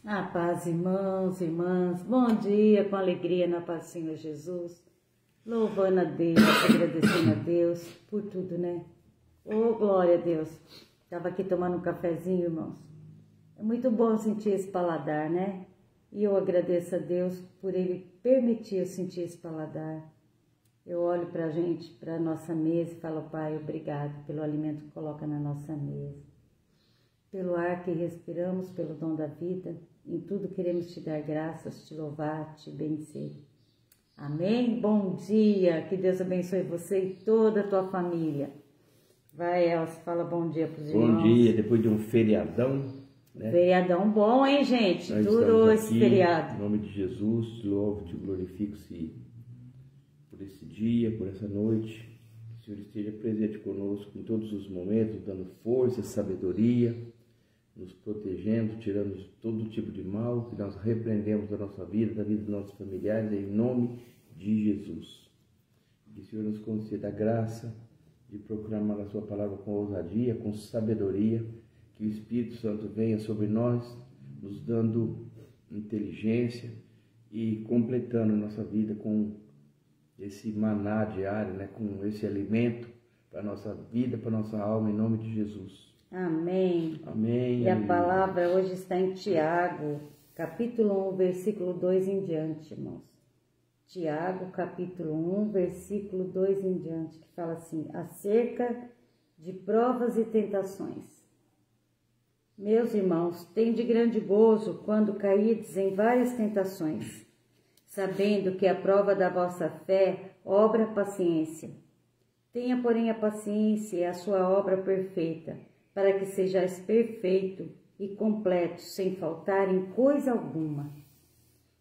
A paz, irmãos, irmãs, bom dia, com alegria na paz do Senhor Jesus, louvando a Deus, agradecendo a Deus por tudo, né? Oh, glória a Deus. Estava aqui tomando um cafezinho, irmãos. É muito bom sentir esse paladar, né? E eu agradeço a Deus por Ele permitir eu sentir esse paladar. Eu olho para a gente, para a nossa mesa e falo, Pai, obrigado pelo alimento que coloca na nossa mesa, pelo ar que respiramos, pelo dom da vida. Em tudo queremos te dar graças, te louvar, te bendizer. Amém? Bom dia, que Deus abençoe você e toda a tua família. Vai, Elcio, fala bom dia para os irmãos. Bom dia, depois de um feriadão, né? Feriadão bom, hein, gente? Durou esse feriado. Em nome de Jesus, te louvo, te glorifico-se por esse dia, por essa noite. Que o Senhor esteja presente conosco em todos os momentos, dando força, sabedoria, nos protegendo, tirando todo tipo de mal que nós repreendemos da nossa vida, da vida dos nossos familiares, em nome de Jesus. Que o Senhor nos conceda a graça de proclamar a sua palavra com ousadia, com sabedoria, que o Espírito Santo venha sobre nós, nos dando inteligência e completando a nossa vida com esse maná diário, né? Com esse alimento para a nossa vida, para a nossa alma, em nome de Jesus. Amém. Amém. E a palavra hoje está em Tiago, capítulo 1, versículo 2 em diante, irmãos. Tiago, capítulo 1, versículo 2 em diante, que fala assim, acerca de provas e tentações. Meus irmãos, tende grande gozo quando caídes em várias tentações, sabendo que a prova da vossa fé obra paciência. Tenha, porém, a paciência e a sua obra perfeita, para que sejais perfeito e completo, sem faltar em coisa alguma.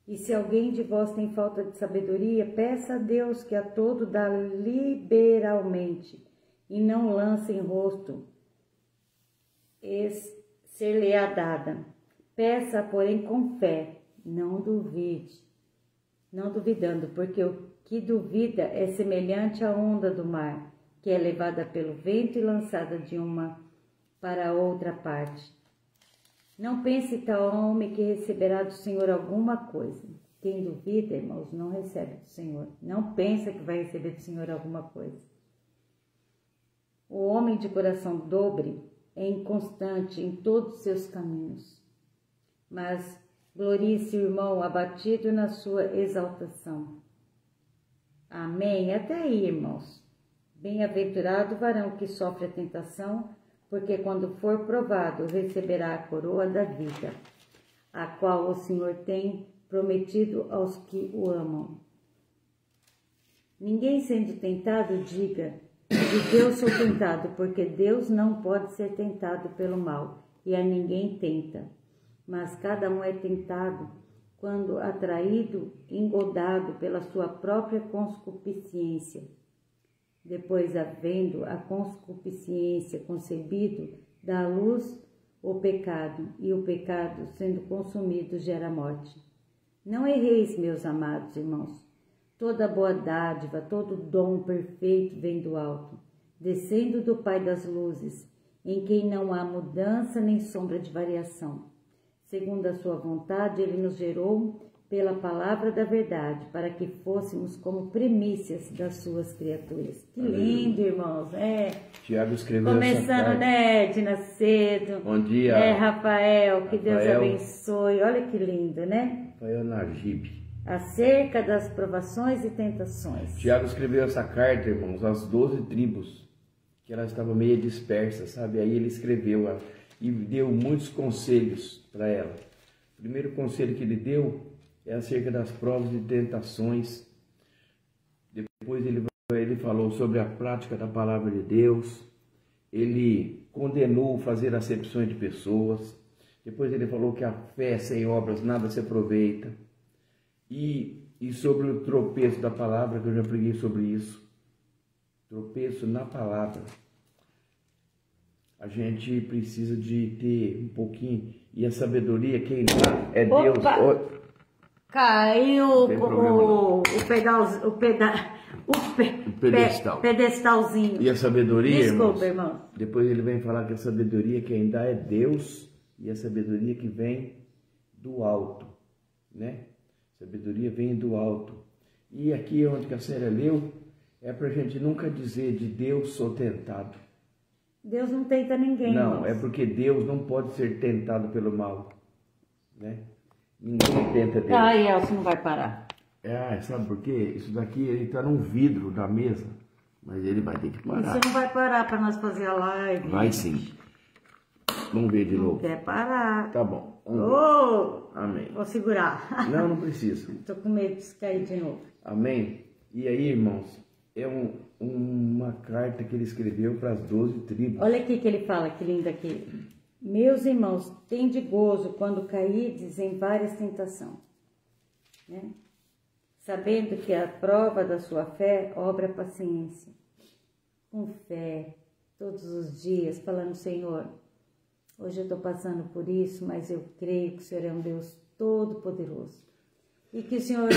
E se alguém de vós tem falta de sabedoria, peça a Deus que a todo dá liberalmente, e não lance em rosto, ser-lhe-á dada. Peça, porém, com fé, não duvide, não duvidando, porque o que duvida é semelhante à onda do mar, que é levada pelo vento e lançada de uma para outra parte. Não pense tal homem que receberá do Senhor alguma coisa. Quem duvida, irmãos, não recebe do Senhor. Não pensa que vai receber do Senhor alguma coisa. O homem de coração dobre é inconstante em todos os seus caminhos. Mas glorie-se o irmão abatido na sua exaltação. Amém? Até aí, irmãos. Bem-aventurado o varão que sofre a tentação, porque quando for provado, receberá a coroa da vida, a qual o Senhor tem prometido aos que o amam. Ninguém sendo tentado diga, de Deus sou tentado, porque Deus não pode ser tentado pelo mal, e a ninguém tenta. Mas cada um é tentado quando atraído, engodado pela sua própria concupiscência. Depois, havendo a concupiscência concebido, dá à luz o pecado, e o pecado, sendo consumido, gera morte. Não erreis, meus amados irmãos. Toda boa dádiva, todo dom perfeito vem do alto, descendo do Pai das luzes, em quem não há mudança nem sombra de variação. Segundo a sua vontade, ele nos gerou pela palavra da verdade, para que fôssemos como primícias das suas criaturas. Que lindo, irmãos. Tiago escreveu começando, né, de nascer. Bom dia. Rafael, que Deus abençoe. Olha que lindo, né? Rafael Najib. Acerca das provações e tentações. Tiago escreveu essa carta, irmãos, às 12 tribos, que elas estavam meio dispersas, sabe? Aí ele escreveu e deu muitos conselhos para ela. O primeiro conselho que ele deu é acerca das provas e tentações. Depois ele falou sobre a prática da palavra de Deus. Ele condenou fazer acepções de pessoas. Depois ele falou que a fé sem obras nada se aproveita. E sobre o tropeço da palavra, que eu já preguei sobre isso. Tropeço na palavra. A gente precisa de ter um pouquinho. E a sabedoria, quem dá é Deus. Caiu o pedestalzinho. E a sabedoria, desculpa, irmão. Depois ele vem falar que a sabedoria quem dá é Deus. E a sabedoria que vem do alto, né? Sabedoria vem do alto. E aqui onde que a Célia leu, é para a gente nunca dizer de Deus sou tentado. Deus não tenta ninguém. Não, é porque Deus não pode ser tentado pelo mal, né? Ninguém tenta Deus. Ai, Elcio, não vai parar. Sabe por quê? Isso daqui, ele está num vidro da mesa, mas ele vai ter que parar. Você não vai parar para nós fazer a live. Vai sim. Vamos ver de novo. Não quer parar. Tá bom. Amém. Vou segurar. Não precisa. Tô com medo de cair de novo. Amém. E aí, irmãos, é uma carta que ele escreveu para as 12 tribos. Olha aqui que ele fala, que lindo aqui. Meus irmãos, tende gozo quando caídes em várias tentações, né? Sabendo que a prova da sua fé obra paciência. Com fé, todos os dias, falando, Senhor, hoje eu estou passando por isso, mas eu creio que o Senhor é um Deus todo-poderoso. E que o Senhor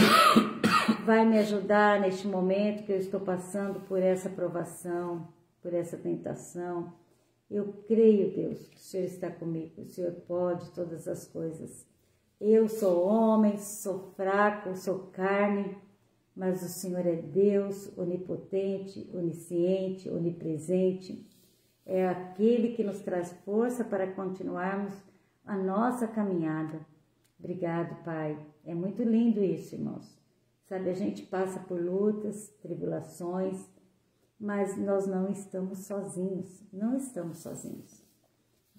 vai me ajudar neste momento que eu estou passando por essa provação, por essa tentação. Eu creio, Deus, que o Senhor está comigo, o Senhor pode todas as coisas. Eu sou homem, sou fraco, sou carne, mas o Senhor é Deus, onipotente, onisciente, onipresente. É aquele que nos traz força para continuarmos a nossa caminhada. Obrigado, Pai. É muito lindo isso, irmãos. Sabe, a gente passa por lutas, tribulações, mas nós não estamos sozinhos. Não estamos sozinhos.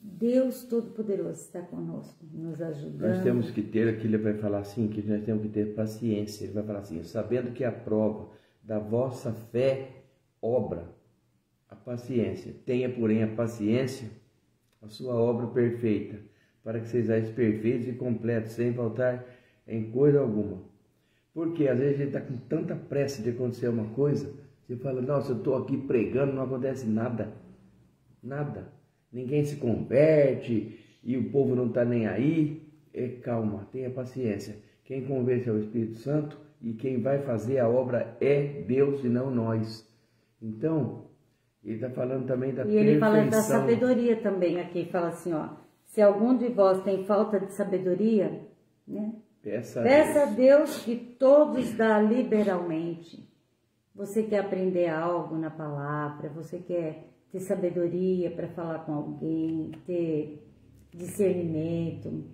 Deus Todo-Poderoso está conosco, nos ajudando. Nós temos que ter, aqui ele vai falar assim, que nós temos que ter paciência. Ele vai falar assim, sabendo que a prova da vossa fé obra a paciência. Tenha, porém, a paciência, a sua obra perfeita, para que sejais perfeitos e completos, sem faltar em coisa alguma. Porque às vezes a gente está com tanta pressa de acontecer uma coisa, você fala, nossa, eu estou aqui pregando, não acontece nada. Nada. Ninguém se converte e o povo não está nem aí. Calma, tenha paciência. Quem convence é o Espírito Santo e quem vai fazer a obra é Deus e não nós. Então, ele está falando também da perfeição. E ele fala da sabedoria também aqui, fala assim, ó, se algum de vós tem falta de sabedoria, né? Peça a Deus que todos dá liberalmente. Você quer aprender algo na palavra, você quer ter sabedoria para falar com alguém, ter discernimento.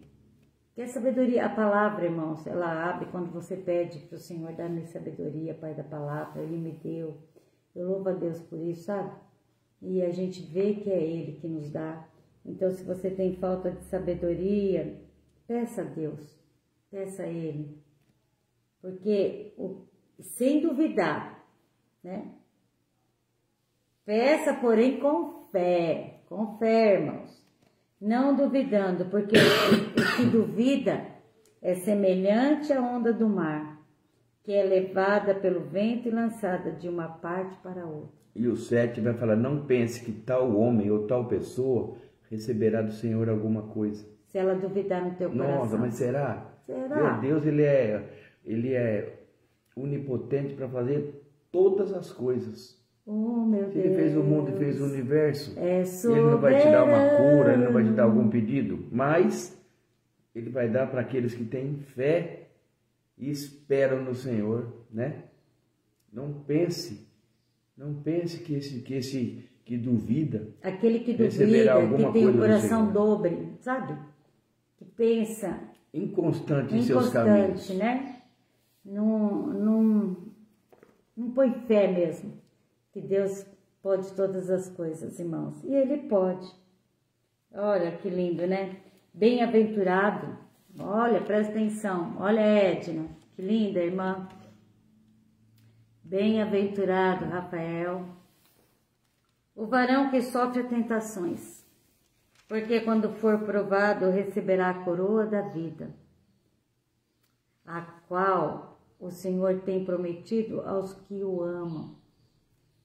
Ter sabedoria, a palavra, irmãos, ela abre quando você pede para o Senhor dar-me sabedoria, Pai da palavra, Ele me deu. Eu louvo a Deus por isso, sabe? E a gente vê que é Ele que nos dá. Então, se você tem falta de sabedoria, peça a Deus, peça a Ele. Porque, sem duvidar, né? Peça, porém, com fé, irmãos, não duvidando, porque o que duvida é semelhante à onda do mar, que é levada pelo vento e lançada de uma parte para outra. E o 7 vai falar, não pense que tal homem ou tal pessoa receberá do Senhor alguma coisa. Se ela duvidar no teu coração. Nossa, mas será? Será? Deus, ele é onipotente para fazer todas as coisas. Oh, meu Deus. Ele fez o mundo e fez o universo. Ele não vai te dar uma cura, ele não vai te dar algum pedido, mas ele vai dar para aqueles que têm fé e esperam no Senhor, né? Não pense que duvida. Aquele que duvida, que tem o coração dobre, sabe? Que pensa inconstante em seus caminhos, né? Não põe fé mesmo. Que Deus pode todas as coisas, irmãos. E Ele pode. Olha que lindo, né? Bem-aventurado. Olha, presta atenção. Olha, Edna. Que linda, irmã. Bem-aventurado, Rafael. O varão que sofre tentações. Porque quando for provado, receberá a coroa da vida, a qual o Senhor tem prometido aos que o amam.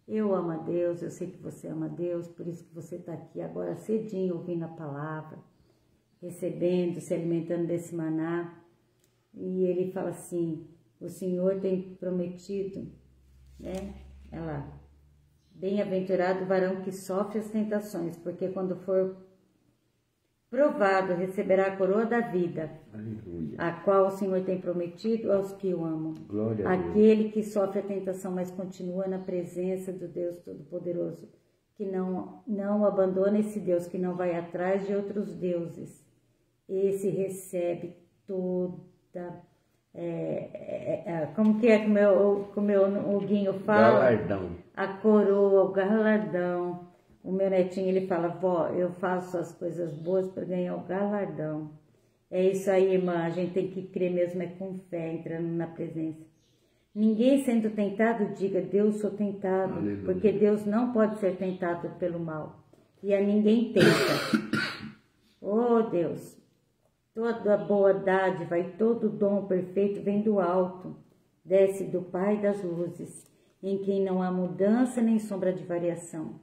Eu amo a Deus, eu sei que você ama a Deus, por isso que você está aqui agora cedinho ouvindo a palavra, recebendo, se alimentando desse maná. E ele fala assim, o Senhor tem prometido, né? Olha lá, bem-aventurado o varão que sofre as tentações, porque quando for provado, receberá a coroa da vida, Aleluia. a qual o Senhor tem prometido aos que o amam. Glória a Deus. Aquele que sofre a tentação, mas continua na presença do Deus Todo-Poderoso, que não abandona esse Deus, que não vai atrás de outros deuses. Esse recebe toda... como que é que o meu Huguinho fala? Galardão. A coroa, o galardão. O meu netinho, ele fala, vó, eu faço as coisas boas para ganhar o galardão. É isso aí, irmã, a gente tem que crer mesmo, é com fé, entrando na presença. Ninguém sendo tentado, diga, Deus sou tentado, Aleluia. porque Deus não pode ser tentado pelo mal. E a ninguém tenta. Oh, Deus, toda boa dádiva e todo dom perfeito vem do alto, desce do Pai das luzes, em quem não há mudança nem sombra de variação.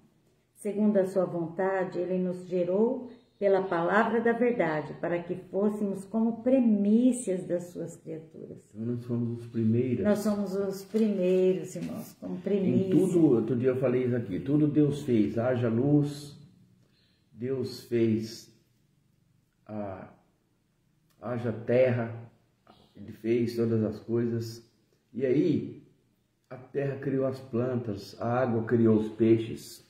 Segundo a sua vontade, ele nos gerou pela palavra da verdade, para que fôssemos como primícias das suas criaturas. Então nós somos os primeiros. Nós somos os primeiros, irmãos, como Em primícias. tudo, outro dia eu falei isso aqui, tudo Deus fez, haja luz, Deus fez haja terra, Ele fez todas as coisas, e aí a terra criou as plantas, a água criou os peixes,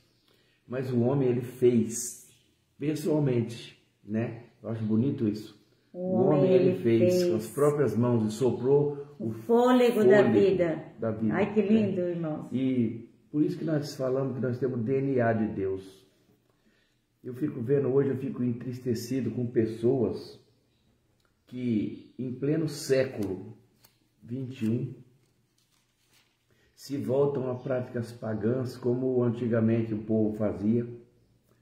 mas o homem ele fez pessoalmente, né? Eu acho bonito isso. O homem ele fez com as próprias mãos e soprou o fôlego da vida. Ai, que lindo, né? irmãos. E por isso que nós falamos que nós temos o DNA de Deus. Eu fico vendo hoje, eu fico entristecido com pessoas que em pleno século XXI se voltam a práticas pagãs como antigamente o povo fazia,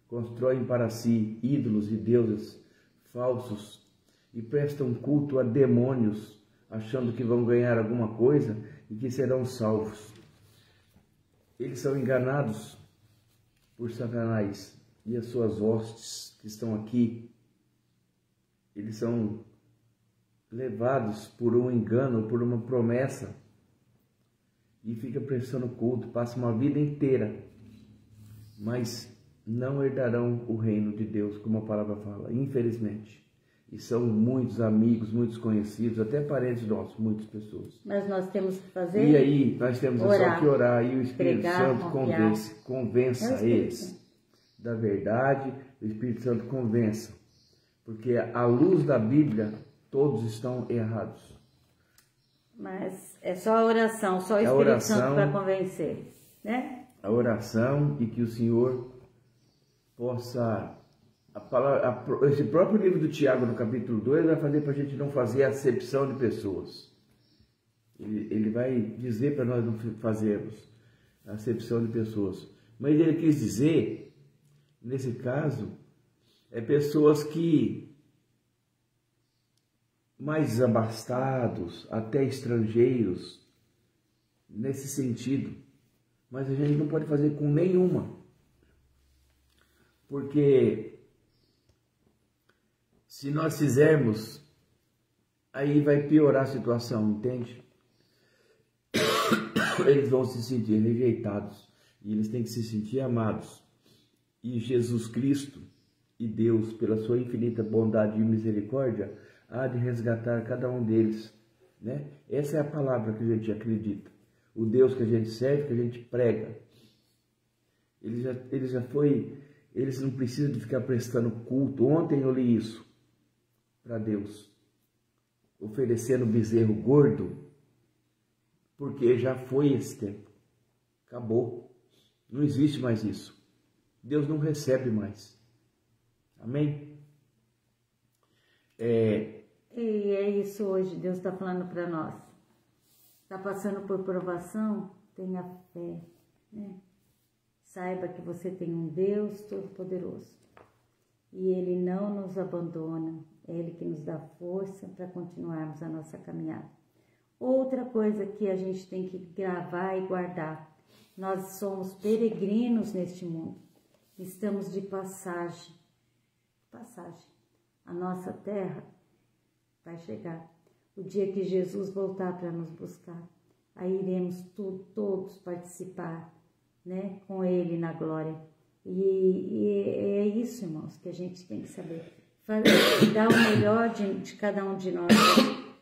constroem para si ídolos e deuses falsos e prestam culto a demônios, achando que vão ganhar alguma coisa e que serão salvos. Eles são enganados por Satanás e as suas hostes que estão aqui. Eles são levados por um engano, por uma promessa, e fica prestando culto, passa uma vida inteira, mas não herdarão o reino de Deus, como a palavra fala, infelizmente. E são muitos amigos, muitos conhecidos, até parentes nossos, muitas pessoas. Mas nós temos que fazer... E aí, nós temos só que orar, e o Espírito pregar, Santo convença eles da verdade, o Espírito Santo convença. Porque à luz da Bíblia, todos estão errados. Mas é só a oração, só o Espírito Santo para convencer, né? A oração e que o Senhor possa... esse próprio livro do Tiago, no capítulo 2, vai fazer para a gente não fazer acepção de pessoas. Ele vai dizer para nós não fazermos acepção de pessoas. Mas ele quis dizer, nesse caso, pessoas que mais desabastados, até estrangeiros, nesse sentido. Mas a gente não pode fazer com nenhuma. Porque se nós fizermos, aí vai piorar a situação, entende? Eles vão se sentir rejeitados e eles têm que se sentir amados. E Jesus Cristo e Deus, pela sua infinita bondade e misericórdia, há de resgatar cada um deles, né? Essa é a palavra que a gente acredita. O Deus que a gente serve, que a gente prega. Eles não precisam de ficar prestando culto. Ontem eu li isso para Deus, oferecendo bezerro gordo, porque já foi esse tempo, acabou, não existe mais isso. Deus não recebe mais. Amém? E é isso hoje, Deus está falando para nós. Está passando por provação? Tenha fé, né? Saiba que você tem um Deus Todo-Poderoso. E Ele não nos abandona. É Ele que nos dá força para continuarmos a nossa caminhada. Outra coisa que a gente tem que gravar e guardar. Nós somos peregrinos neste mundo. Estamos de passagem. A nossa terra vai chegar. O dia que Jesus voltar para nos buscar, aí iremos todos participar, né, com Ele na glória. E é isso, irmãos, que a gente tem que saber. Dá o melhor de cada um de nós,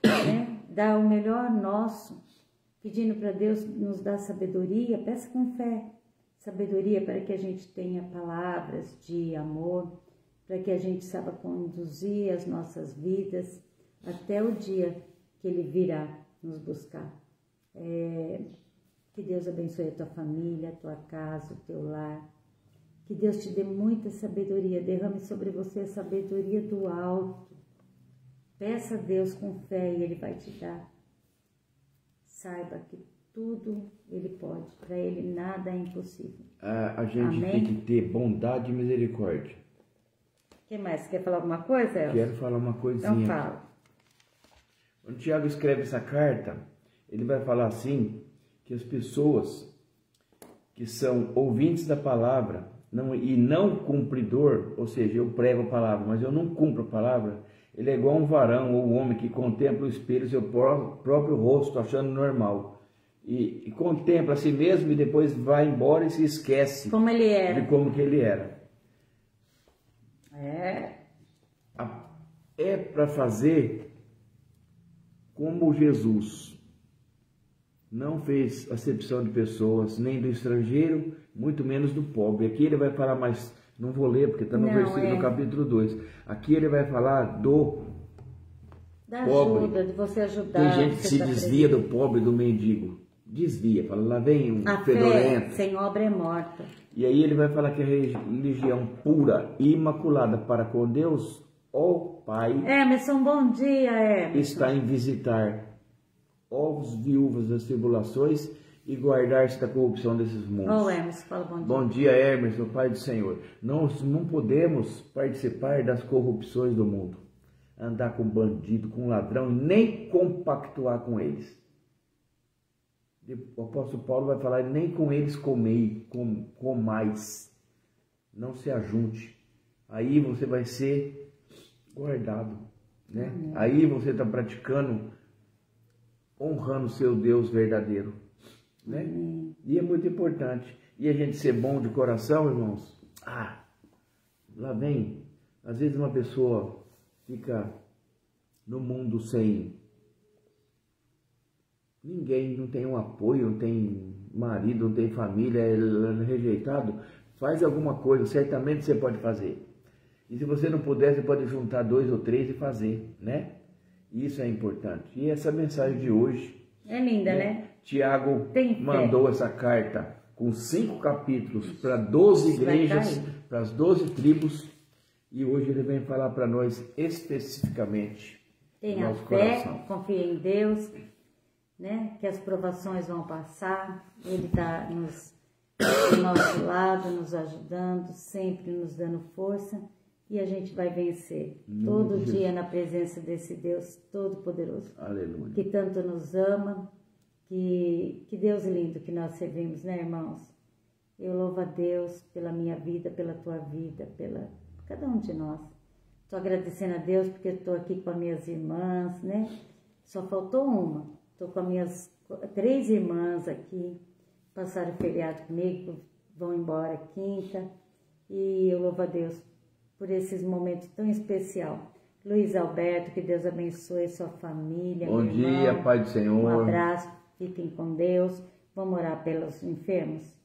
né? Dá o melhor nosso, pedindo para Deus nos dar sabedoria, peça com fé, sabedoria para que a gente tenha palavras de amor, para que a gente saiba conduzir as nossas vidas até o dia que Ele virá nos buscar. Que Deus abençoe a tua família, a tua casa, o teu lar. Que Deus te dê muita sabedoria, derrame sobre você a sabedoria do alto. Peça a Deus com fé e Ele vai te dar. Saiba que tudo Ele pode, para Ele nada é impossível. A gente Amém? tem que ter bondade e misericórdia. O que mais? Você quer falar alguma coisa, Elcio? Quero falar uma coisinha. Então fala. Quando o Tiago escreve essa carta, ele vai falar assim, que as pessoas que são ouvintes da palavra e não cumpridor, ou seja, eu prego a palavra, mas eu não cumpro a palavra, ele é igual um varão ou um homem que contempla o espelho seu próprio rosto, achando normal. E contempla a si mesmo e depois vai embora e se esquece Como ele era. de como que ele era. É para fazer como Jesus não fez acepção de pessoas, nem do estrangeiro, muito menos do pobre. Aqui ele vai falar mais, não vou ler porque está no versículo capítulo 2. Aqui ele vai falar da pobre. ajuda, de você ajudar. Tem gente que se desvia do pobre, do mendigo. Desvia, fala, lá vem um fedorento. A fé sem obra é morta. E aí ele vai falar que a religião pura e imaculada para com Deus, ó Pai, Emerson, bom dia, Emerson. está em visitar os viúvas das tribulações e guardar-se da corrupção desses mundos. Ô, Emerson, fala bom dia. Bom dia, Emerson, Pai do Senhor. Nós não podemos participar das corrupções do mundo, andar com bandido, com ladrão, nem compactuar com eles. O apóstolo Paulo vai falar, nem com eles comais, não se ajunte. Aí você vai ser guardado, né? Aí você está praticando, honrando o seu Deus verdadeiro, né? E é muito importante. E a gente ser bom de coração, irmãos. Lá vem, às vezes uma pessoa fica no mundo sem ninguém, não tem um apoio, não tem marido, não tem família, é rejeitado. Faz alguma coisa, certamente você pode fazer. E se você não puder, você pode juntar 2 ou 3 e fazer, né? Isso é importante. E essa mensagem de hoje é linda, né? Tiago mandou essa carta com 5 capítulos para 12 igrejas, para as 12 tribos. E hoje ele vem falar para nós especificamente. Tenha fé, confie em Deus, né? Que as provações vão passar. Ele está do nosso lado, nos ajudando, sempre nos dando força. E a gente vai vencer todo dia na presença desse Deus Todo-Poderoso. Aleluia. Que tanto nos ama, que Deus lindo que nós servimos, né, irmãos? Eu louvo a Deus pela minha vida, pela tua vida, pela cada um de nós. Estou agradecendo a Deus porque estou aqui com as minhas irmãs, né? Só faltou uma. Estou com as minhas 3 irmãs aqui, passaram o feriado comigo, vão embora quinta. E eu louvo a Deus por esses momentos tão especial. Luiz Alberto, que Deus abençoe sua família. Bom dia, Pai do Senhor. Um abraço, fiquem com Deus. Vamos orar pelos enfermos?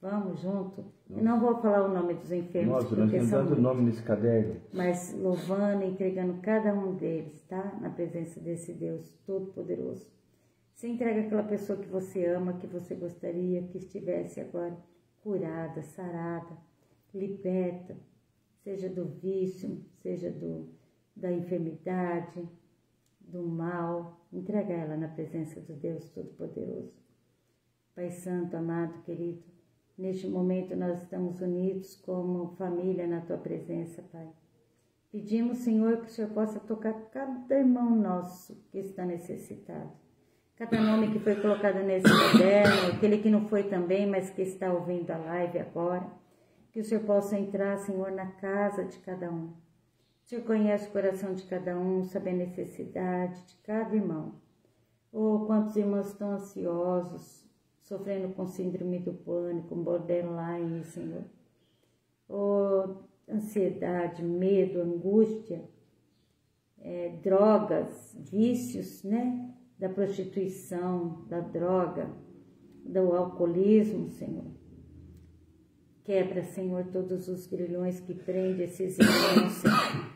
Vamos junto? Eu não vou falar o nome dos enfermos. Nossa, nós temos tanto nome nesse caderno. Mas louvando e entregando cada um deles, tá? Na presença desse Deus Todo-Poderoso. Você entrega aquela pessoa que você ama, que você gostaria que estivesse agora curada, sarada, liberta. Seja do vício, seja da enfermidade, do mal, entrega ela na presença do Deus Todo-Poderoso. Pai Santo, amado, querido, neste momento nós estamos unidos como família na Tua presença, Pai. Pedimos, Senhor, que o Senhor possa tocar cada irmão nosso que está necessitado. Cada nome que foi colocado nesse caderno, aquele que não foi também, mas que está ouvindo a live agora. Que o Senhor possa entrar, Senhor, na casa de cada um. O Senhor conhece o coração de cada um, sabe a necessidade de cada irmão. Oh, quantos irmãos estão ansiosos, sofrendo com síndrome do pânico, borderline, Senhor. Oh, ansiedade, medo, angústia, drogas, vícios, né? Da prostituição, da droga, do alcoolismo, Senhor. Quebra, Senhor, todos os grilhões que prendem esses irmãos, Senhor.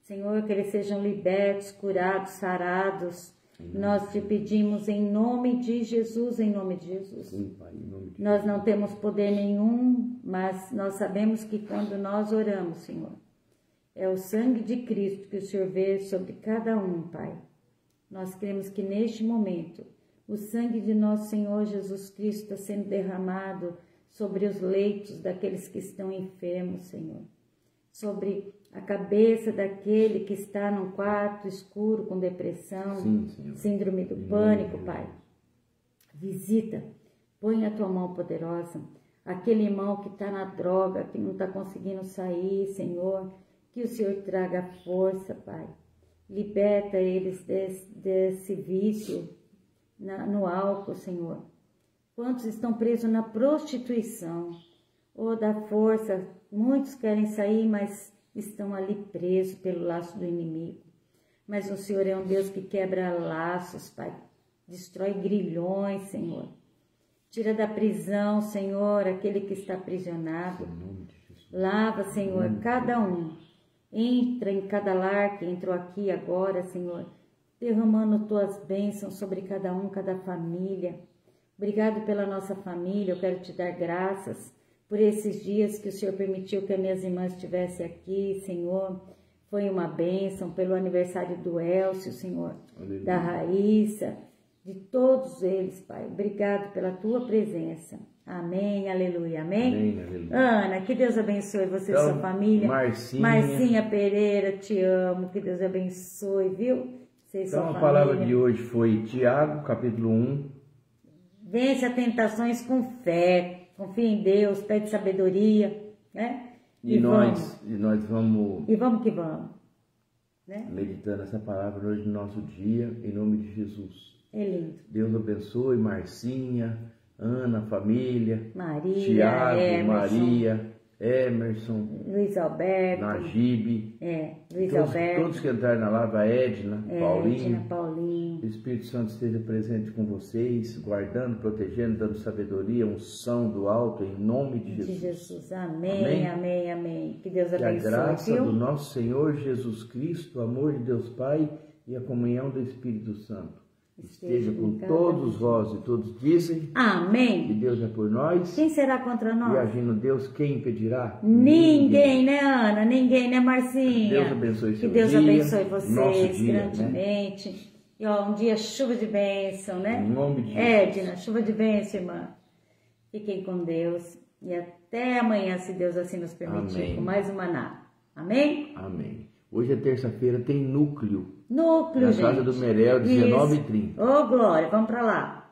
Senhor, que eles sejam libertos, curados, sarados. Nós te pedimos em nome de Jesus, em nome de Jesus. Sim, Pai, em nome de Nós não temos poder nenhum, mas nós sabemos que quando nós oramos, Senhor, é o sangue de Cristo que o Senhor vê sobre cada um, Pai. Nós cremos que neste momento o sangue de nosso Senhor Jesus Cristo está sendo derramado sobre os leitos daqueles que estão enfermos, Senhor. Sobre a cabeça daquele que está num quarto escuro com depressão, Sim, Senhor. síndrome do pânico, Pai. Visita, põe a tua mão poderosa. Aquele irmão que está na droga, que não está conseguindo sair, Senhor, que o Senhor traga força, Pai. Liberta eles desse vício no álcool, Senhor. Quantos estão presos na prostituição? Oh, dá força. Muitos querem sair, mas estão ali presos pelo laço do inimigo. Mas o Senhor é um Deus que quebra laços, Pai. Destrói grilhões, Senhor. Tira da prisão, Senhor, aquele que está aprisionado. Lava, Senhor, cada um. Entra em cada lar que entrou aqui agora, Senhor, derramando tuas bênçãos sobre cada um, cada família. Obrigado pela nossa família, eu quero te dar graças por esses dias que o Senhor permitiu que as minhas irmãs estivessem aqui, Senhor. Foi uma bênção pelo aniversário do Elcio, Senhor, Aleluia. Da Raíssa, de todos eles, Pai. Obrigado pela tua presença. Amém, aleluia, amém? Amém, aleluia. Ana, que Deus abençoe você e sua família. Marcinha Pereira, te amo, que Deus abençoe, viu? Você e sua família. A palavra de hoje foi Tiago, capítulo 1. Vence as tentações com fé, confia em Deus, pede sabedoria, né? E nós vamos... E vamos que vamos, né? Meditando essa palavra hoje no nosso dia, em nome de Jesus. É lindo. Deus abençoe Marcinha, Ana, família, Maria, Tiago, Emerson, Maria, Emerson, Luiz Alberto, Nagibe, Luiz Alberto, todos que entraram na live, Edna, Paulinho. O Espírito Santo esteja presente com vocês, guardando, protegendo, dando sabedoria, unção do alto, em nome de Jesus. De Jesus. Amém, amém, amém. Que Deus abençoe. Que a graça do nosso Senhor Jesus Cristo, o amor de Deus Pai e a comunhão do Espírito Santo esteja com todos vós, e todos dizem amém. Que Deus é por nós. Quem será contra nós? E agindo Deus, quem impedirá? Ninguém, né, Ana? Ninguém, né, Marcinha? Deus abençoe seu dia. Que Deus abençoe vocês dia, grandemente. Né? E ó, um dia chuva de bênção, né? Em nome de Jesus. Edna, chuva de bênção, irmã. Fiquem com Deus. E até amanhã, se Deus assim nos permitir, amém. Com mais um maná. Amém? Amém. Hoje é terça-feira, tem núcleo. Núcleo, na gente. Casa do Merel, 19h30. Ô, Glória, vamos pra lá.